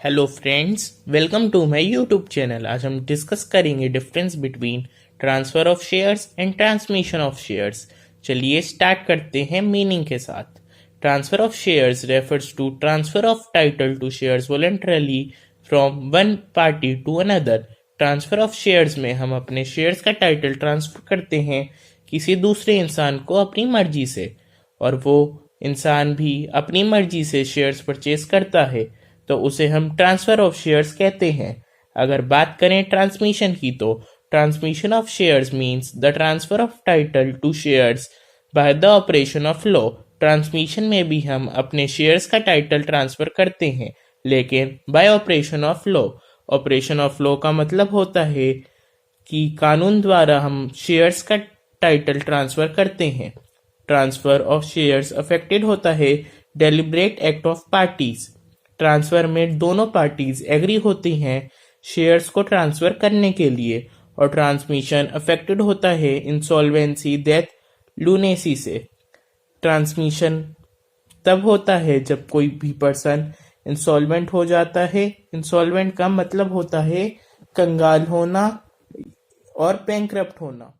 Hello friends, welcome to my YouTube channel. आज हम discuss करेंगे difference between transfer of shares and transmission of shares. चलिए start करते हैं मीनिंग के साथ। Transfer of shares refers to transfer of title to shares voluntarily from one party to another. Transfer of shares में हम अपने shares का title transfer करते हैं किसी दूसरे इंसान को अपनी मर्जी से, और वो इंसान भी अपनी मर्जी से शेयर्स परचेज करता है, तो उसे हम ट्रांसफर ऑफ शेयर्स कहते हैं। अगर बात करें ट्रांसमिशन की, तो transmission of shares means the transfer of title to shares by the operation of law. Transmission में भी हम अपने शेयर्स का टाइटल ट्रांसफर करते हैं, लेकिन bye operation of law. Operation of law का मतलब होता है कि कानून द्वारा हम शेयर्स का टाइटल ट्रांसफर करते हैं। ट्रांसफर ऑफ शेयर्स अफेक्टेड होता है deliberate act of parties. Transfer में दोनों पार्टीज एग्री होती हैं शेयर्स को ट्रांसफर करने के लिए। और ट्रांसमिशन अफेक्टेड होता है इंसॉल्वेंसी, डेथ, लूनेसी से। ट्रांसमिशन तब होता है जब कोई भी पर्सन इंसॉल्वेंट हो जाता है। इंसॉल्वेंट का मतलब होता है कंगाल होना और बैंकरप्ट होना,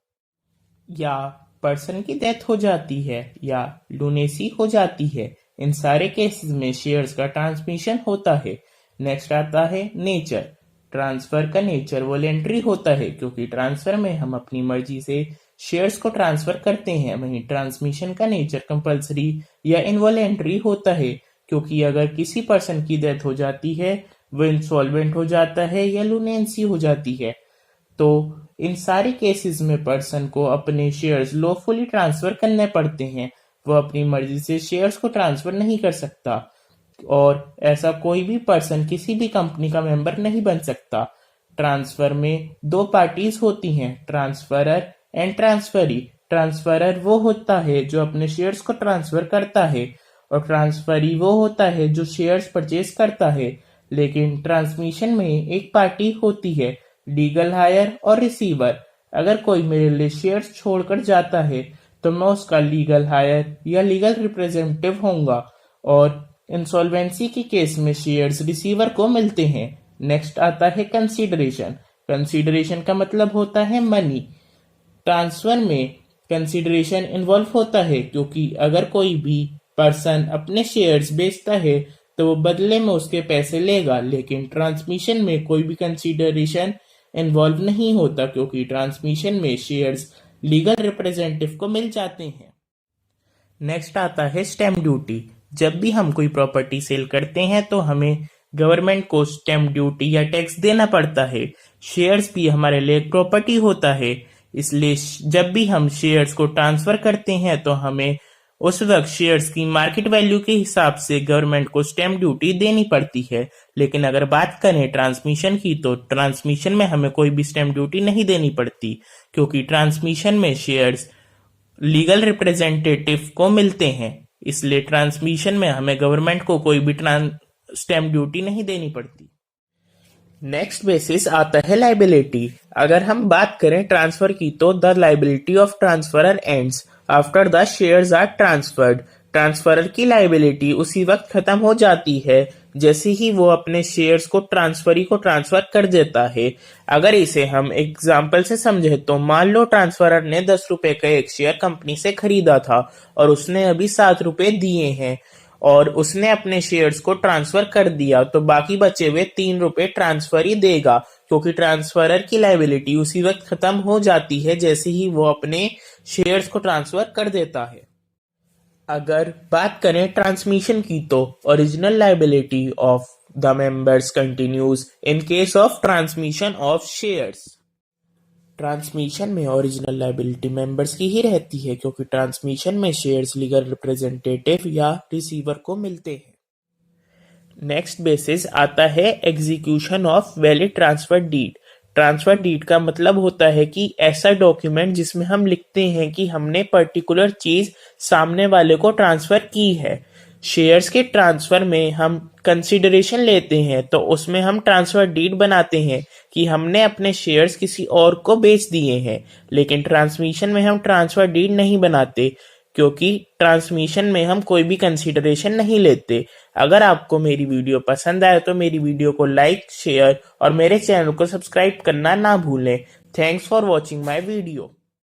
या पर्सन की डेथ हो जाती है, या लूनेसी हो जाती है। इन सारे केसेस में शेयर्स का ट्रांसमिशन होता है। नेक्स्ट आता है नेचर। ट्रांसफर का नेचर वॉलेंटरी होता है, क्योंकि ट्रांसफर में हम अपनी मर्जी से शेयर्स को ट्रांसफर करते हैं। वहीं ट्रांसमिशन का नेचर कंपल्सरी या इनवॉलेंटरी होता है, क्योंकि अगर किसी पर्सन की डेथ हो जाती है, वो इंसॉल्वेंट हो जाता है या लूनेंसी हो जाती है, तो इन सारे केसेस में पर्सन को अपने शेयर्स लॉफुली ट्रांसफर करने पड़ते हैं। वो अपनी मर्जी से शेयर्स को ट्रांसफर नहीं कर सकता, और ऐसा कोई भी पर्सन किसी भी कंपनी का मेंबर नहीं बन सकता। ट्रांसफर में दो पार्टीज होती हैं, ट्रांसफरर एंड ट्रांसफरी। ट्रांसफरर वो होता है जो अपने शेयर्स को ट्रांसफर करता है, और ट्रांसफरी वो होता है जो शेयर्स परचेज करता है। लेकिन ट्रांसमिशन में एक पार्टी होती है, लीगल हायर और रिसीवर। अगर कोई मेरे लिए शेयर्स छोड़कर जाता है, तो मैं उसका लीगल हायर या लीगल रिप्रेजेंटेटिव होऊंगा, और इंसॉल्वेंसी के केस में शेयर्स रिसीवर को मिलते हैं। नेक्स्ट आता है कंसीडरेशन। कंसीडरेशन का मतलब होता है मनी। ट्रांसफर में कंसीडरेशन इन्वॉल्व होता है, क्योंकि अगर कोई भी पर्सन अपने शेयर्स बेचता है तो वो बदले में उसके पैसे लेगा। लेकिन ट्रांसमिशन में कोई भी कंसीडरेशन इन्वॉल्व नहीं होता, क्योंकि ट्रांसमिशन में शेयर्स लीगल रिप्रेजेंटेटिव को मिल जाते हैं। नेक्स्ट आता है स्टैम्प ड्यूटी। जब भी हम कोई प्रॉपर्टी सेल करते हैं, तो हमें गवर्नमेंट को स्टैम्प ड्यूटी या टैक्स देना पड़ता है। शेयर्स भी हमारे लिए एक प्रॉपर्टी होता है, इसलिए जब भी हम शेयर्स को ट्रांसफर करते हैं, तो हमें उस वक्त शेयर्स की मार्केट वैल्यू के हिसाब से गवर्नमेंट को स्टैम्प ड्यूटी देनी पड़ती है। लेकिन अगर बात करें ट्रांसमिशन की, तो ट्रांसमिशन में हमें कोई भी स्टैम्प ड्यूटी नहीं देनी पड़ती, क्योंकि ट्रांसमिशन में शेयर्स लीगल रिप्रेजेंटेटिव को मिलते हैं। इसलिए ट्रांसमिशन में हमें गवर्नमेंट को कोई भी स्टैम्प ड्यूटी नहीं देनी पड़ती। नेक्स्ट बेसिस आता है लाइबिलिटी। अगर हम बात करें ट्रांसफर की, तो the liability of transferor ends after the shares are transferred. Transferor की लाइबिलिटी उसी वक्त खत्म हो जाती है जैसे ही वो अपने शेयर्स को ट्रांसफरी को ट्रांसफर कर देता है। अगर इसे हम एग्जाम्पल से समझे, तो मान लो ट्रांसफरर ने 10 रुपए का एक शेयर कंपनी से खरीदा था, और उसने अभी 7 रुपए दिए हैं, और उसने अपने शेयर्स को ट्रांसफर कर दिया, तो बाकी बचे हुए 3 रुपए ट्रांसफर ही देगा, क्योंकि ट्रांसफरर की लाइबिलिटी उसी वक्त खत्म हो जाती है जैसे ही वो अपने शेयर्स को ट्रांसफर कर देता है। अगर बात करें ट्रांसमिशन की, तो original liability of the members continues in case of transmission of shares. Transmission में ओरिजिनल लाइबिलिटी मेंबर्स की ही रहती है, क्योंकि ट्रांसमिशन में शेयर्स लीगल रिप्रेजेंटेटिव या रिसीवर को मिलते हैं। नेक्स्ट बेसिस आता है execution of valid transfer deed. Transfer deed का मतलब होता है कि ऐसा डॉक्यूमेंट जिसमें हम लिखते हैं कि हमने पर्टिकुलर चीज सामने वाले को ट्रांसफर की है। शेयर्स के ट्रांसफर में हम कंसीडरेशन लेते हैं, तो उसमें हम ट्रांसफर डीड बनाते हैं कि हमने अपने शेयर्स किसी और को बेच दिए हैं। लेकिन ट्रांसमिशन में हम ट्रांसफर डीड नहीं बनाते, क्योंकि ट्रांसमिशन में हम कोई भी कंसीडरेशन नहीं लेते। अगर आपको मेरी वीडियो पसंद आए तो मेरी वीडियो को लाइक, शेयर और मेरे चैनल को सब्सक्राइब करना ना भूलें। Thanks for watching my video.